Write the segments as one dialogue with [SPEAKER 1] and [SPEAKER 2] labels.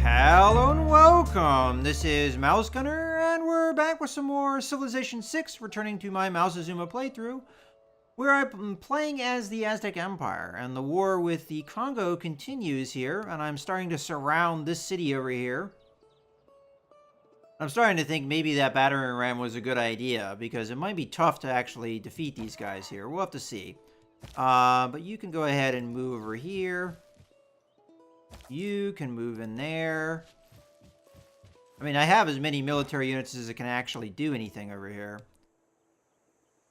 [SPEAKER 1] Hello and welcome. This is Mouse Gunner, and we're back with some more Civilization 6, returning to my Mouseazuma playthrough, where I'm playing as the Aztec Empire, and the war with the Congo continues here, and I'm starting to surround this city over here. I'm starting to think maybe that battering ram was a good idea, because it might be tough to actually defeat these guys here. We'll have to see. But you can go ahead and move over here. You can move in there. I mean, I have as many military units as it can actually do anything over here.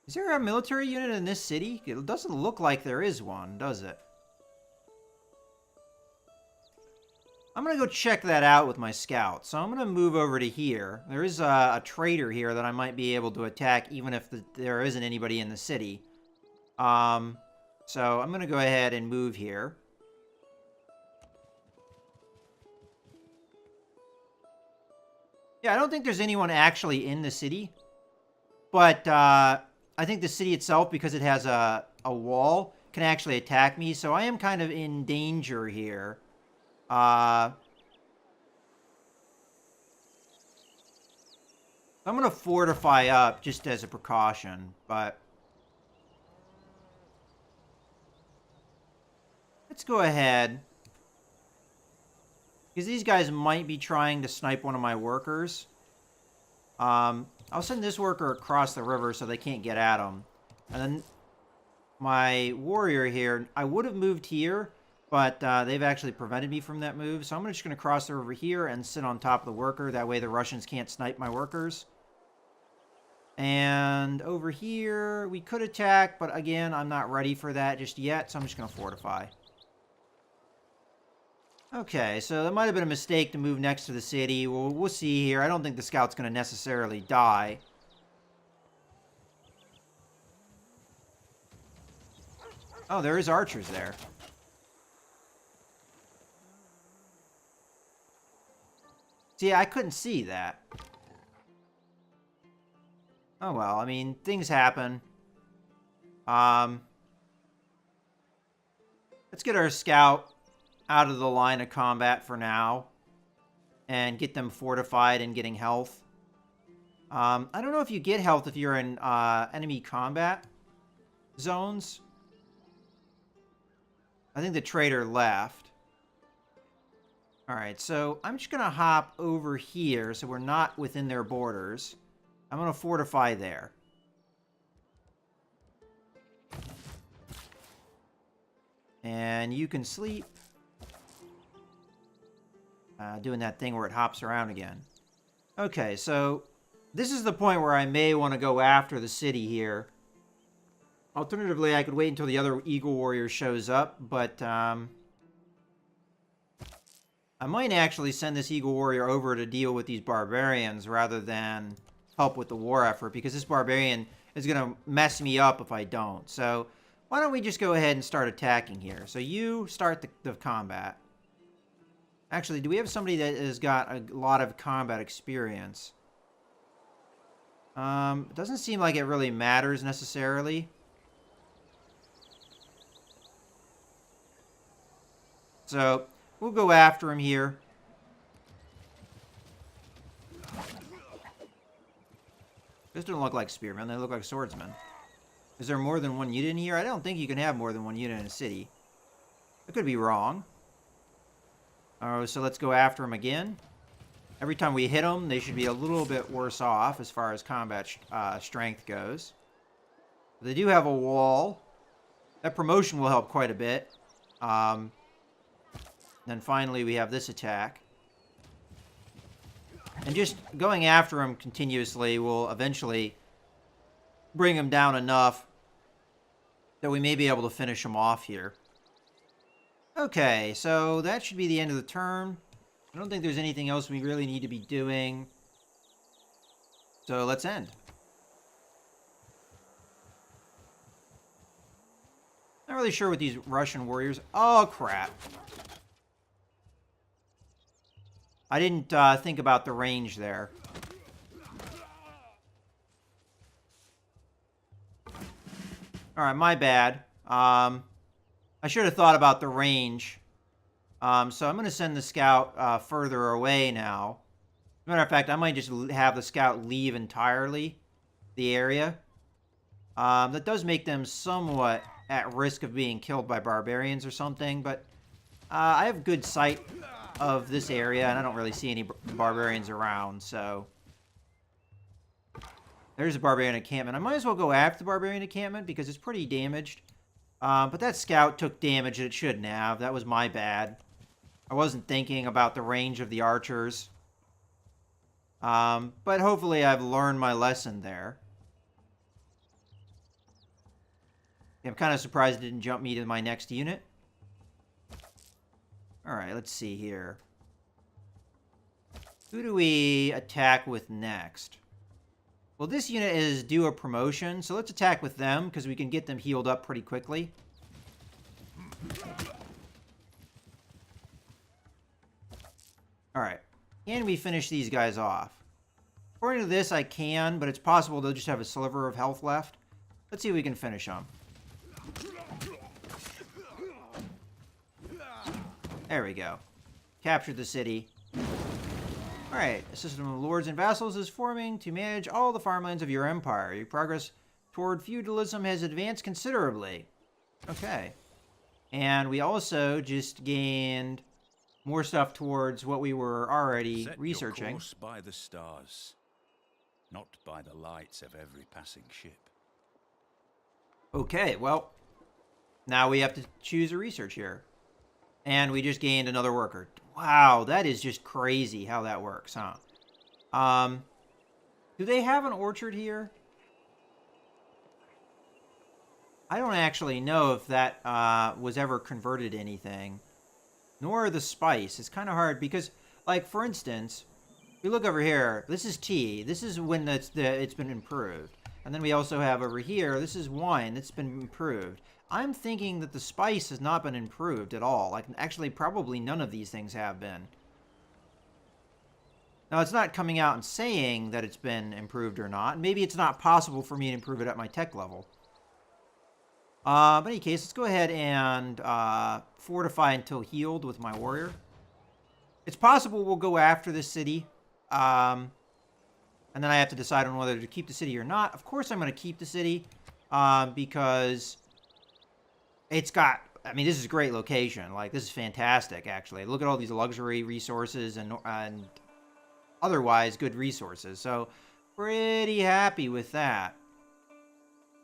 [SPEAKER 1] Is there a military unit in this city? It doesn't look like there is one, does it? I'm going to go check that out with my scouts. So I'm going to move over to here. There is a trader here that I might be able to attack even if there isn't anybody in the city. So I'm going to go ahead and move here. Yeah, I don't think there's anyone actually in the city. But I think the city itself, because it has a wall, can actually attack me. So I am kind of in danger here. I'm going to fortify up just as a precaution. But let's go ahead. Because these guys might be trying to snipe one of my workers. I'll send this worker across the river so they can't get at him. And then my warrior here, I would have moved here, but they've actually prevented me from that move. So I'm just going to cross the river here and sit on top of the worker. That way the Russians can't snipe my workers. And over here, we could attack, but again, I'm not ready for that just yet. So I'm just going to fortify. Okay, so that might have been a mistake to move next to the city. Well, we'll see here. I don't think the scout's going to necessarily die. Oh, there is archers there. See, I couldn't see that. Oh, well, I mean, things happen. Let's get our scout out of the line of combat for now and get them fortified and getting health. I don't know if you get health if you're in enemy combat zones. I think the trader left. Alright, so I'm just going to hop over here so we're not within their borders. I'm going to fortify there. And you can sleep. Doing that thing where it hops around again. Okay, so this is the point where I may want to go after the city here. Alternatively, I could wait until the other Eagle Warrior shows up, but I might actually send this Eagle Warrior over to deal with these barbarians rather than help with the war effort, because this barbarian is going to mess me up if I don't. So why don't we just go ahead and start attacking here? So you start the combat. Actually, do we have somebody that has got a lot of combat experience? It doesn't seem like it really matters necessarily. So, we'll go after him here. This doesn't look like spearmen, they look like swordsmen. Is there more than one unit in here? I don't think you can have more than one unit in a city. I could be wrong. So let's go after them again. Every time we hit them, they should be a little bit worse off as far as combat strength goes. They do have a wall. That promotion will help quite a bit. Then finally we have this attack. And just going after them continuously will eventually bring them down enough that we may be able to finish them off here. Okay, so that should be the end of the turn. I don't think there's anything else we really need to be doing. So let's end. Not really sure what these Russian warriors... Oh, crap. I didn't think about the range there. Alright, my bad. I should have thought about the range So I'm going to send the scout further away now. As a matter of fact, I might just have the scout leave entirely the area. That does make them somewhat at risk of being killed by barbarians or something, but I have good sight of this area, and I don't really see any barbarians around, so... There's a barbarian encampment. I might as well go after the barbarian encampment because it's pretty damaged. But that scout took damage that it shouldn't have. That was my bad. I wasn't thinking about the range of the archers. But hopefully I've learned my lesson there. I'm kind of surprised it didn't jump me to my next unit. Alright, let's see here. Who do we attack with next? Well, this unit is due a promotion, so let's attack with them, because we can get them healed up pretty quickly. Alright. Can we finish these guys off? According to this, I can, but it's possible they'll just have a sliver of health left. Let's see if we can finish them. There we go. Captured the city. Alright, a system of lords and vassals is forming to manage all the farmlands of your empire. Your progress toward feudalism has advanced considerably. Okay. And we also just gained more stuff towards what we were already researching.
[SPEAKER 2] Your course by the stars, not by the lights of every passing ship.
[SPEAKER 1] Okay, well, now we have to choose a research here. And we just gained another worker. Wow, that is just crazy how that works, huh? Do they have an orchard here? I don't actually know if that was ever converted to anything. Nor the spice. It's kind of hard because, like, for instance, if you look over here, this is tea. This is when it's been improved. And then we also have over here, this is wine that's been improved. I'm thinking that the spice has not been improved at all. Like, actually, probably none of these things have been. Now, it's not coming out and saying that it's been improved or not. Maybe it's not possible for me to improve it at my tech level. But in any case, let's go ahead and fortify until healed with my warrior. It's possible we'll go after this city. And then I have to decide on whether to keep the city or not. Of course I'm going to keep the city. Because it's got... I mean, this is a great location. Like, this is fantastic, actually. Look at all these luxury resources and otherwise good resources. So, pretty happy with that.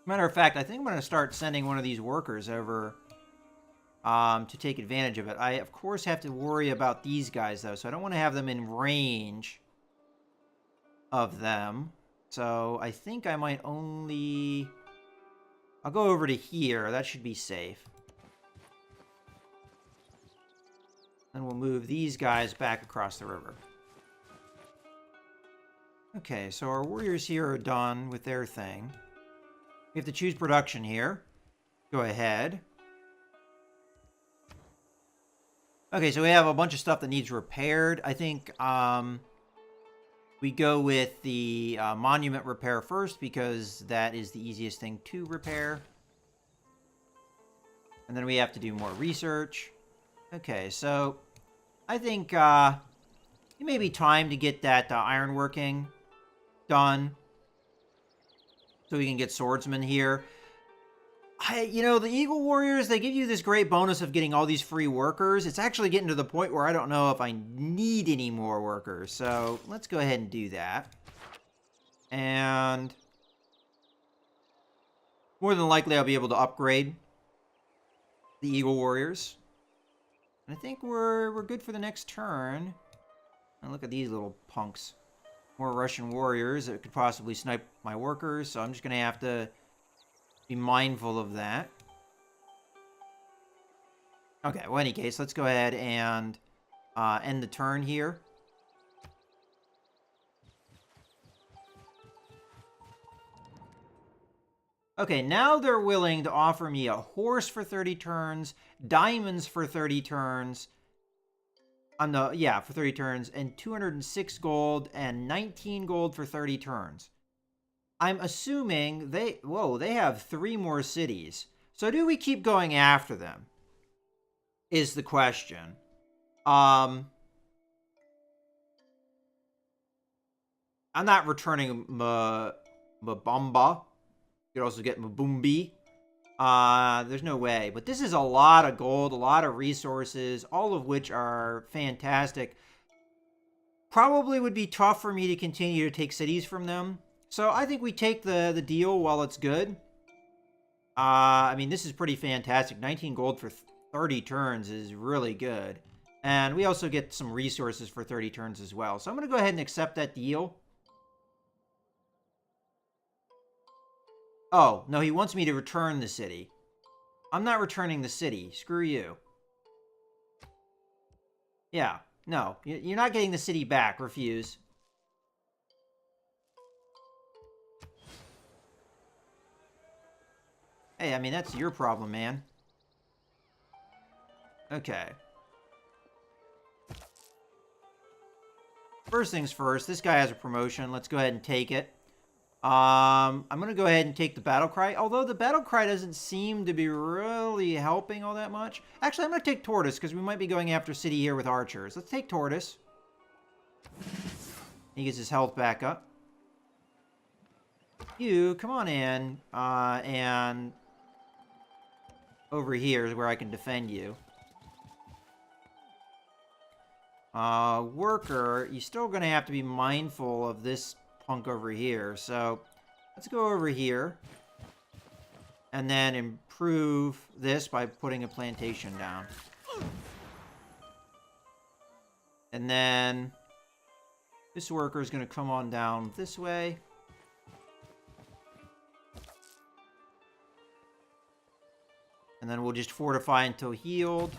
[SPEAKER 1] Matter of fact, I think I'm going to start sending one of these workers over to take advantage of it. I, of course, have to worry about these guys, though, so I don't want to have them in range of them. So, I think I might only... I'll go over to here. That should be safe. Then we'll move these guys back across the river. Okay, so our warriors here are done with their thing. We have to choose production here. Go ahead. Okay, so we have a bunch of stuff that needs repaired. I think we go with the monument repair first because that is the easiest thing to repair. And then we have to do more research. Okay, so I think it may be time to get that ironworking done. So we can get swordsmen here. You know, the Eagle Warriors, they give you this great bonus of getting all these free workers. It's actually getting to the point where I don't know if I need any more workers. So let's go ahead and do that. And more than likely, I'll be able to upgrade the Eagle Warriors. And I think we're good for the next turn. And look at these little punks. More Russian warriors that could possibly snipe my workers. So I'm just going to have to be mindful of that. Okay, well, in any case, let's go ahead and end the turn here. Okay, now they're willing to offer me a horse for 30 turns, diamonds for 30 turns, for 30 turns, and 206 gold and 19 gold for 30 turns. I'm assuming they have 3 more cities. So do we keep going after them? Is the question. I'm not returning Mbamba. You could also get Mbumbi. There's no way. But this is a lot of gold, a lot of resources, all of which are fantastic. Probably would be tough for me to continue to take cities from them. So I think we take the deal while it's good. I mean, this is pretty fantastic. 19 gold for 30 turns is really good. And we also get some resources for 30 turns as well. So I'm going to go ahead and accept that deal. Oh, no, he wants me to return the city. I'm not returning the city. Screw you. Yeah, no. You're not getting the city back. Refuse. Hey, I mean, that's your problem, man. Okay. First things first, this guy has a promotion. Let's go ahead and take it. I'm going to go ahead and take the battle cry. Although the battle cry doesn't seem to be really helping all that much. Actually, I'm going to take Tortoise because we might be going after city here with archers. Let's take Tortoise. He gets his health back up. You, come on in. And over here is where I can defend you. Worker, you're still going to have to be mindful of this punk over here. So let's go over here and then improve this by putting a plantation down. And then this worker is going to come on down this way. And then we'll just fortify until healed.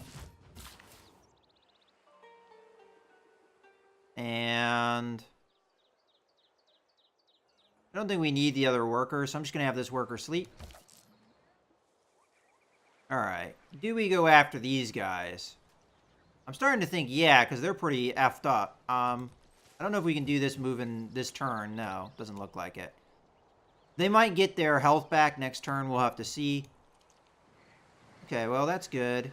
[SPEAKER 1] And I don't think we need the other worker, so I'm just going to have this worker sleep. Alright. Do we go after these guys? I'm starting to think, yeah, because they're pretty effed up. I don't know if we can do this move in this turn. No, doesn't look like it. They might get their health back next turn. We'll have to see. Okay, well, that's good.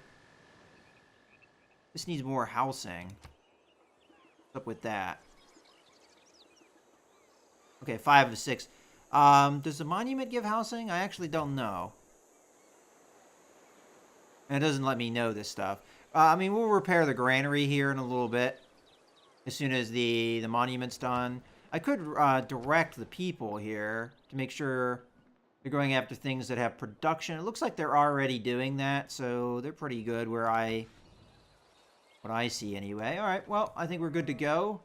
[SPEAKER 1] This needs more housing. What's up with that? Okay, 5 of 6. Does the monument give housing? I actually don't know. And it doesn't let me know this stuff. I mean, we'll repair the granary here in a little bit. As soon as the monument's done. I could direct the people here to make sure they're going after things that have production. It looks like they're already doing that, so they're pretty good what I see anyway. All right, well, I think we're good to go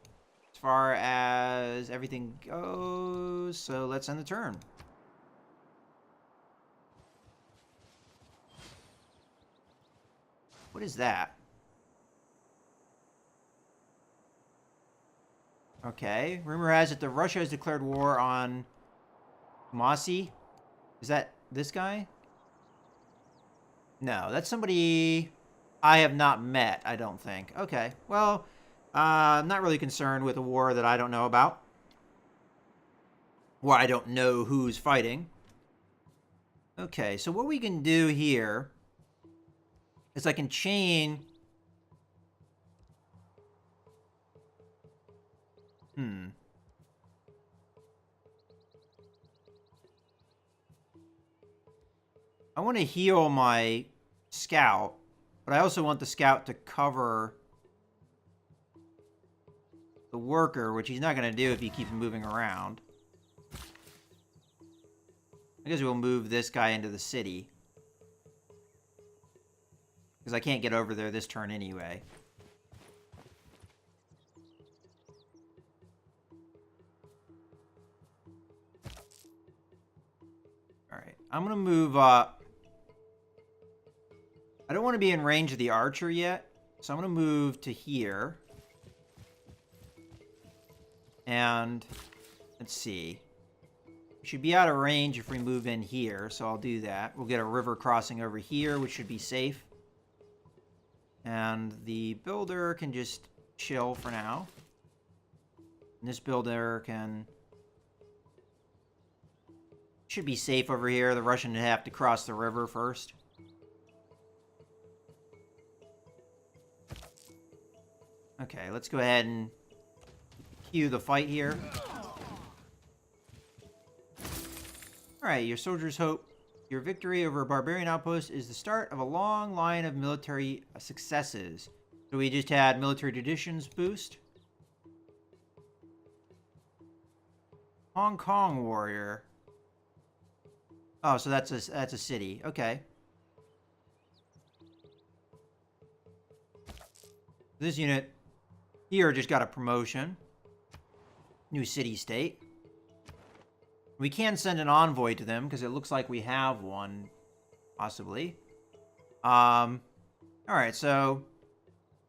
[SPEAKER 1] as far as everything goes. So let's end the turn. What is that? Okay. Rumor has it that Russia has declared war on Mossy. Is that this guy? No, that's somebody I have not met, I don't think. Okay. Well, I'm not really concerned with a war that I don't know about. Or I don't know who's fighting. Okay, so what we can do here is I can chain... I want to heal my scout, but I also want the scout to cover the worker, which he's not going to do if you keep him moving around. I guess we'll move this guy into the city. Because I can't get over there this turn anyway. Alright, I'm going to move up. I don't want to be in range of the archer yet, so I'm going to move to here. And let's see. We should be out of range if we move in here, so I'll do that. We'll get a river crossing over here, which should be safe. And the builder can just chill for now. And this builder should be safe over here. The Russian would have to cross the river first. Okay, let's go ahead and cue the fight here. Alright, your soldiers hope your victory over a barbarian outpost is the start of a long line of military successes. So we just had military traditions boost. Hong Kong warrior. Oh, so that's a city. Okay. This unit here just got a promotion. New city state. We can send an envoy to them because it looks like we have one, possibly. Alright, so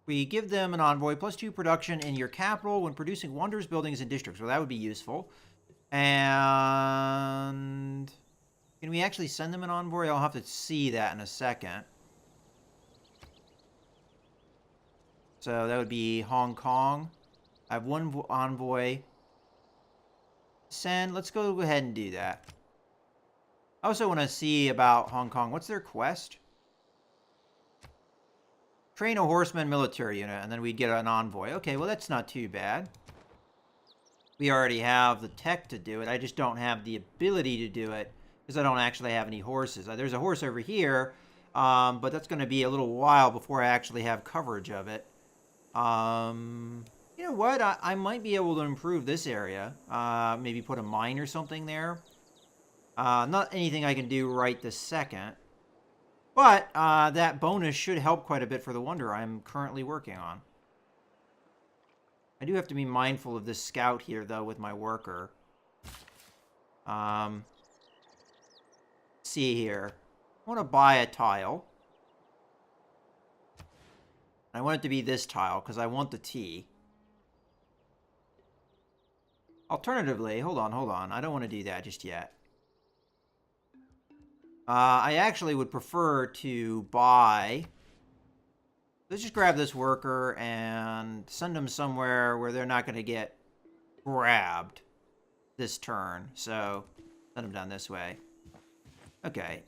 [SPEAKER 1] we give them an envoy, +2 production in your capital when producing wonders, buildings, and districts. Well, that would be useful. And can we actually send them an envoy? I'll have to see that in a second. So that would be Hong Kong. I have one envoy. Send. Let's go ahead and do that. I also want to see about Hong Kong. What's their quest? Train a horseman military unit, and then we'd get an envoy. Okay, well, that's not too bad. We already have the tech to do it. I just don't have the ability to do it because I don't actually have any horses. There's a horse over here, but that's going to be a little while before I actually have coverage of it. You know what? I might be able to improve this area. Maybe put a mine or something there. Not anything I can do right this second. But that bonus should help quite a bit for the wonder I'm currently working on. I do have to be mindful of this scout here, though, with my worker. Let's see here. I want to buy a tile. I want it to be this tile, because I want the T. Alternatively, hold on. I don't want to do that just yet. I actually would prefer to buy... Let's just grab this worker and send them somewhere where they're not going to get grabbed this turn. So, send them down this way. Okay.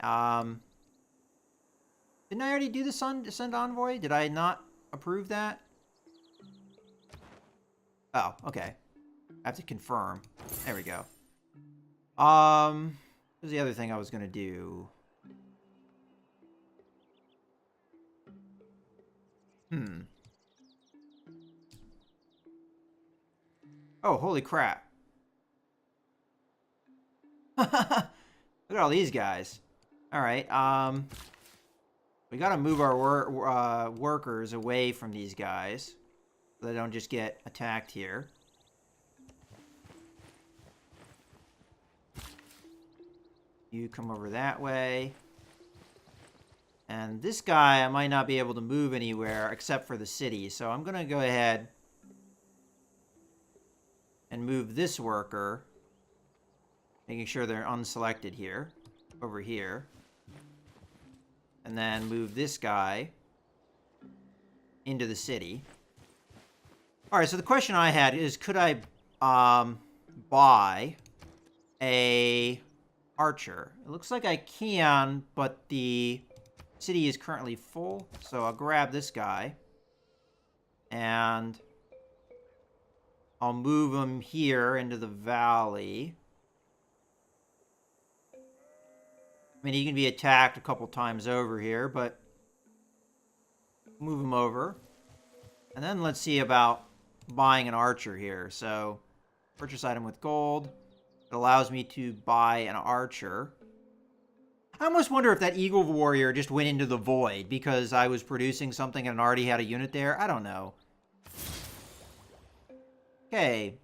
[SPEAKER 1] Didn't I already do the send envoy? Did I not approve that? Oh, okay. I have to confirm. There we go. Here's the other thing I was going to do. Oh, holy crap. Look at all these guys. Alright, we gotta move our workers away from these guys so they don't just get attacked here. You come over that way. And this guy, I might not be able to move anywhere except for the city. So I'm going to go ahead and move this worker, making sure they're unselected here, over here. And then move this guy into the city. Alright, so the question I had is, could I buy a archer? It looks like I can, but the city is currently full, so I'll grab this guy and I'll move him here into the valley. I mean, he can be attacked a couple times over here, but move him over. And then let's see about buying an archer here. So, purchase item with gold. It allows me to buy an archer. I almost wonder if that Eagle Warrior just went into the void because I was producing something and already had a unit there. I don't know. Okay.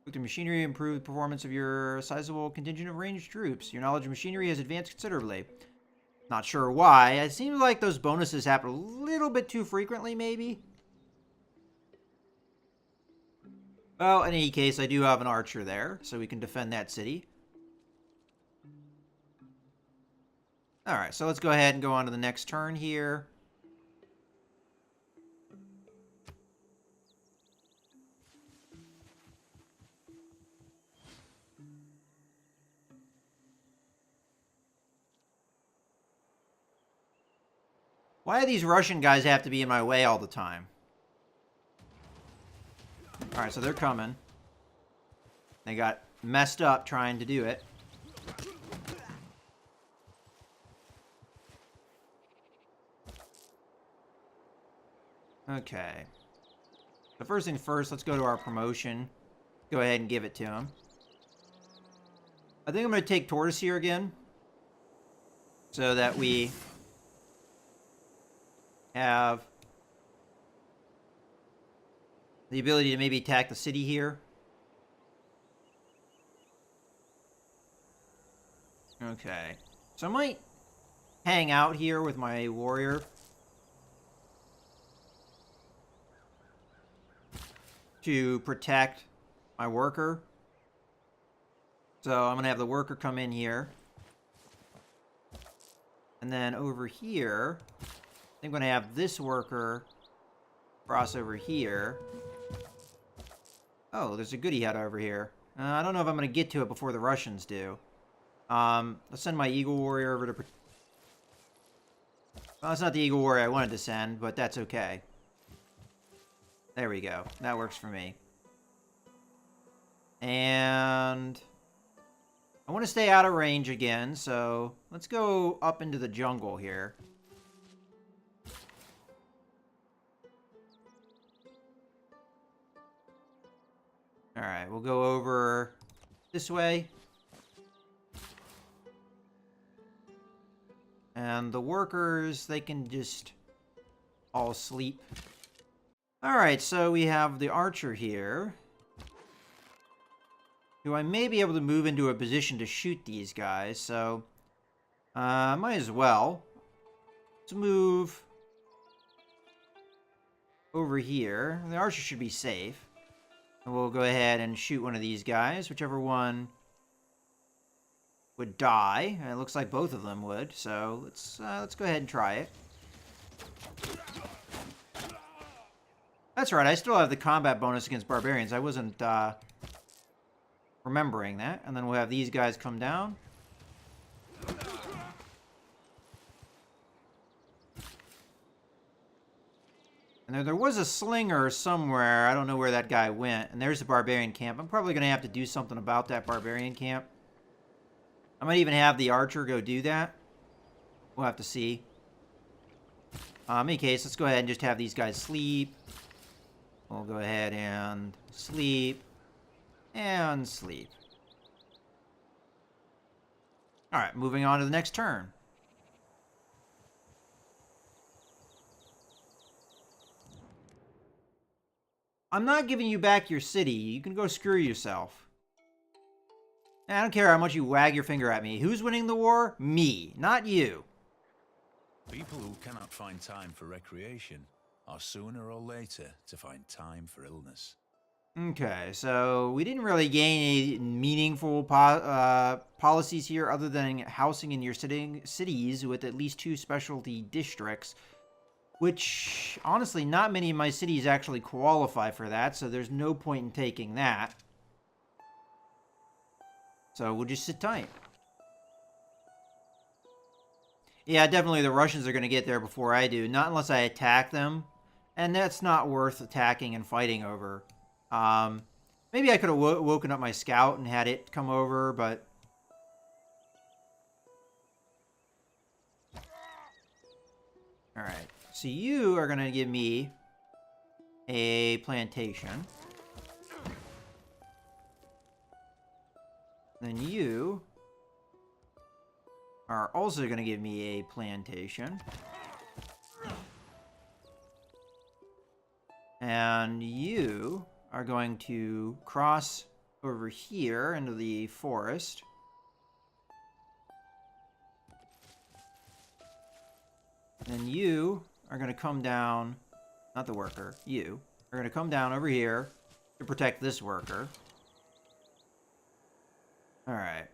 [SPEAKER 1] Looked at machinery, improved the performance of your sizable contingent of ranged troops. Your knowledge of machinery has advanced considerably. Not sure why. It seems like those bonuses happen a little bit too frequently, maybe. Well, in any case, I do have an archer there, so we can defend that city. Alright, so let's go ahead and go on to the next turn here. Why do these Russian guys have to be in my way all the time? Alright, so they're coming. They got messed up trying to do it. Okay. So first things first, let's go to our promotion. Go ahead and give it to him. I think I'm going to take Tortoise here again. So that we have the ability to maybe attack the city here. Okay. So I might hang out here with my warrior. To protect my worker. So I'm going to have the worker come in here. And then over here, I think I'm going to have this worker cross over here. Oh, there's a goodie hut over here. I don't know if I'm going to get to it before the Russians do. Let's send my Eagle Warrior over to... Well, that's not the Eagle Warrior I wanted to send, but that's okay. There we go. That works for me. And... I want to stay out of range again, so let's go up into the jungle here. Alright, we'll go over this way. And the workers, they can just all sleep. Alright, so we have the archer here. Who I may be able to move into a position to shoot these guys, so... might as well. Let's move over here. The archer should be safe. And we'll go ahead and shoot one of these guys, whichever one would die. And it looks like both of them would, so let's go ahead and try it. That's right, I still have the combat bonus against barbarians. I wasn't remembering that. And then we'll have these guys come down. And there was a slinger somewhere. I don't know where that guy went. And there's the barbarian camp. I'm probably going to have to do something about that barbarian camp. I might even have the archer go do that. We'll have to see. In any case, let's go ahead and just have these guys sleep. We'll go ahead and sleep. And sleep. Alright, moving on to the next turn. I'm not giving you back your city. You can go screw yourself. I don't care how much you wag your finger at me. Who's winning the war? Me, not you.
[SPEAKER 2] People who cannot find time for recreation are sooner or later to find time for illness.
[SPEAKER 1] Okay, so we didn't really gain any meaningful policies here other than housing in your cities with at least 2 specialty districts, which, honestly, not many of my cities actually qualify for that, so there's no point in taking that. So we'll just sit tight. Yeah, definitely the Russians are going to get there before I do, not unless I attack them, and that's not worth attacking and fighting over. Maybe I could have woken up my scout and had it come over, but... Alright, so you are going to give me a plantation. Then you are also going to give me a plantation. And you are going to cross over here into the forest. And you are going to come down, not the worker, you are going to come down over here to protect this worker. Alright.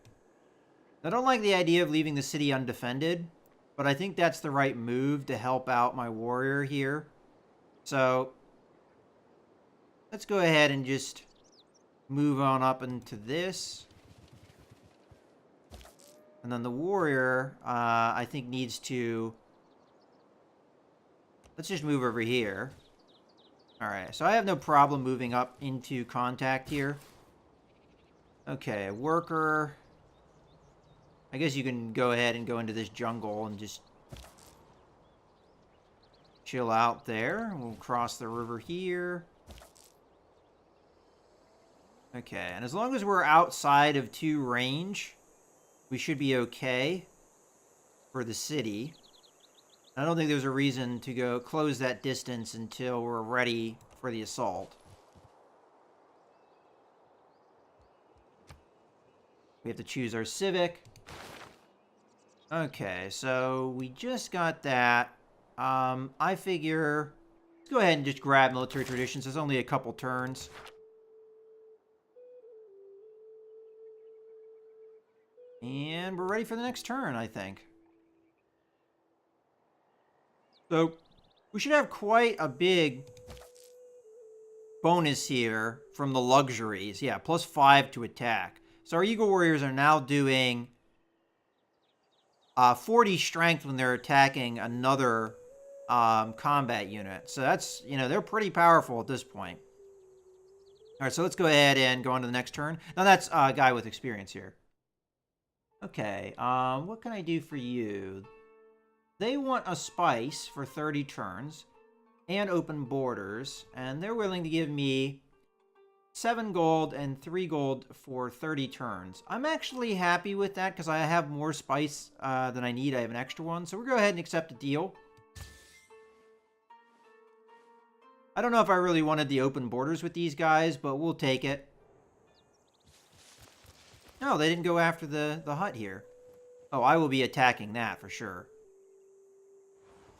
[SPEAKER 1] I don't like the idea of leaving the city undefended, but I think that's the right move to help out my warrior here. So, let's go ahead and just move on up into this. And then the warrior, I think, needs to... Let's just move over here. Alright, so I have no problem moving up into contact here. Okay, worker. I guess you can go ahead and go into this jungle and just chill out there. We'll cross the river here. Okay, and as long as we're outside of 2 range, we should be okay for the city. I don't think there's a reason to go close that distance until we're ready for the assault. We have to choose our civic. Okay, so we just got that. I figure, let's go ahead and just grab military traditions. There's only a couple turns. And we're ready for the next turn, I think. So, we should have quite a big bonus here from the luxuries. Yeah, +5 to attack. So our Eagle Warriors are now doing 40 strength when they're attacking another combat unit. So that's, you know, they're pretty powerful at this point. All right, so let's go ahead and go on to the next turn. Now that's a guy with experience here. Okay, what can I do for you? They want a spice for 30 turns and open borders, and they're willing to give me 7 gold and 3 gold for 30 turns. I'm actually happy with that because I have more spice than I need. I have an extra one, so we'll go ahead and accept the deal. I don't know if I really wanted the open borders with these guys, but we'll take it. No, they didn't go after the hut here. Oh, I will be attacking that for sure.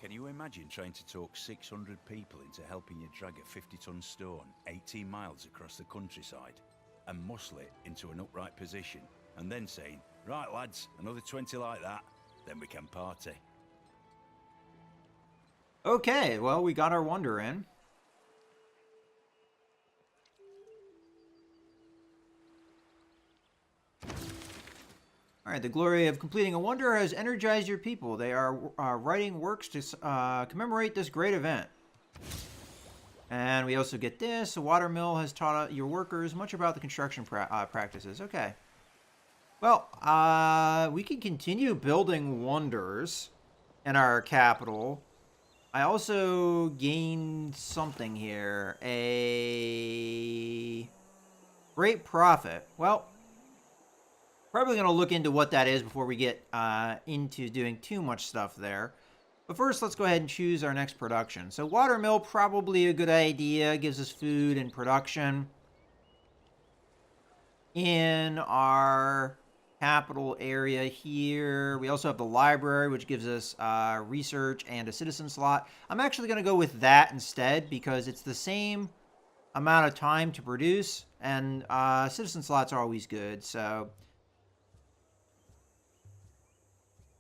[SPEAKER 2] Can you imagine trying to talk 600 people into helping you drag a 50-ton stone 18 miles across the countryside and muscle it into an upright position and then saying, right lads, another 20 like that, then we can party?
[SPEAKER 1] Okay, well, we got our wonder in. Alright, the glory of completing a wonder has energized your people. They are writing works to commemorate this great event. And we also get this. The water mill has taught your workers much about the construction practices. Okay. Well, we can continue building wonders in our capital. I also gained something here. A great profit. Well, probably going to look into what that is before we get into doing too much stuff there. But first, let's go ahead and choose our next production. So watermill, probably a good idea. Gives us food and production. In our capital area here, we also have the library, which gives us research and a citizen slot. I'm actually going to go with that instead because it's the same amount of time to produce. And citizen slots are always good, so...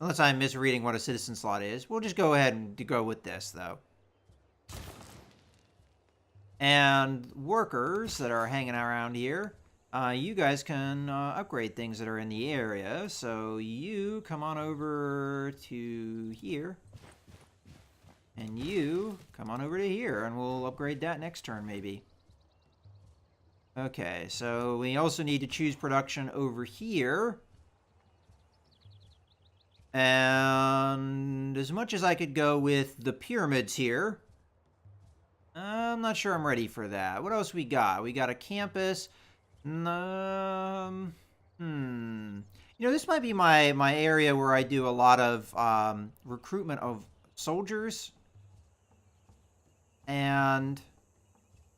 [SPEAKER 1] Unless I'm misreading what a citizen slot is. We'll just go ahead and go with this, though. And workers that are hanging around here, you guys can upgrade things that are in the area. So you come on over to here. And you come on over to here. And we'll upgrade that next turn, maybe. Okay, so we also need to choose production over here. And as much as I could go with the pyramids here, I'm not sure I'm ready for that. What else we got? We got a campus. You know, this might be my area where I do a lot of recruitment of soldiers. And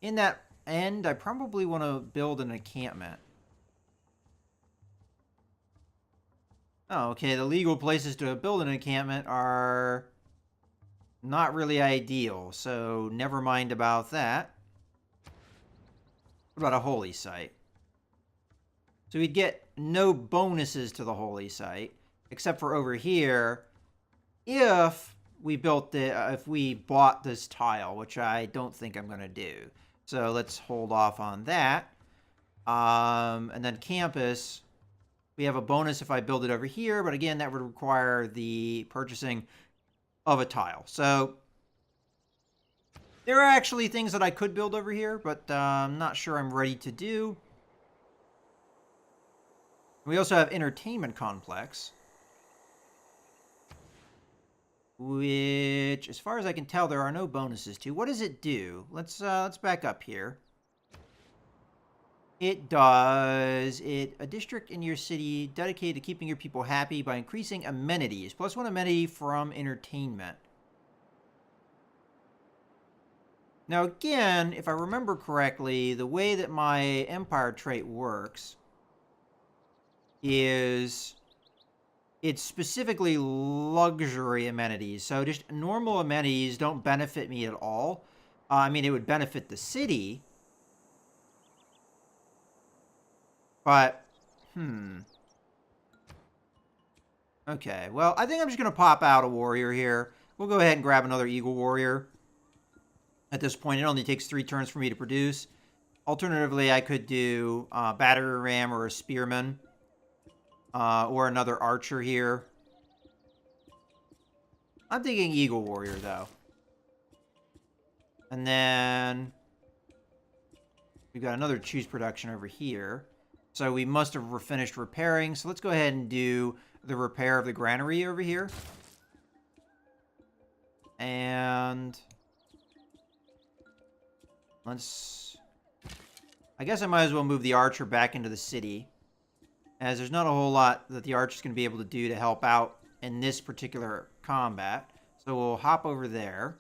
[SPEAKER 1] in that end, I probably want to build an encampment. Oh, okay, the legal places to build an encampment are not really ideal, so never mind about that. What about a holy site? So we'd get no bonuses to the holy site, except for over here, if we if we bought this tile, which I don't think I'm going to do. So let's hold off on that. And then campus... We have a bonus if I build it over here, but again, that would require the purchasing of a tile. So There are actually things that I could build over here, but I'm not sure I'm ready to do. We also have Entertainment Complex, which, as far as I can tell, there are no bonuses to. What does it do? Let's back up here. It does a district in your city dedicated to keeping your people happy by increasing amenities. Plus 1 amenity from entertainment. Now again, if I remember correctly, the way that my empire trait works is it's specifically luxury amenities. So just normal amenities don't benefit me at all. I mean, it would benefit the city. But, okay, well, I think I'm just going to pop out a warrior here. We'll go ahead and grab another eagle warrior. At this point, it only takes 3 turns for me to produce. Alternatively, I could do a battering ram or a spearman. Or another archer here. I'm thinking eagle warrior, though. And then we've got another choose production over here. So we must have finished repairing. So let's go ahead and do the repair of the granary over here. And let's... I guess I might as well move the archer back into the city, as there's not a whole lot that the archer's going to be able to do to help out in this particular combat. So we'll hop over there.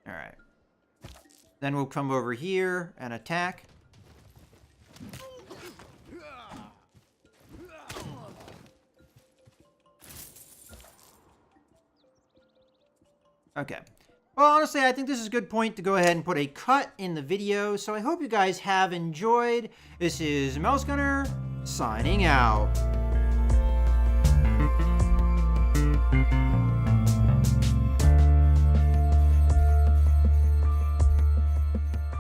[SPEAKER 1] Alright. Then we'll come over here and attack. Okay. Well, honestly, I think this is a good point to go ahead and put a cut in the video. So I hope you guys have enjoyed. This is Mouse Gunner, signing out.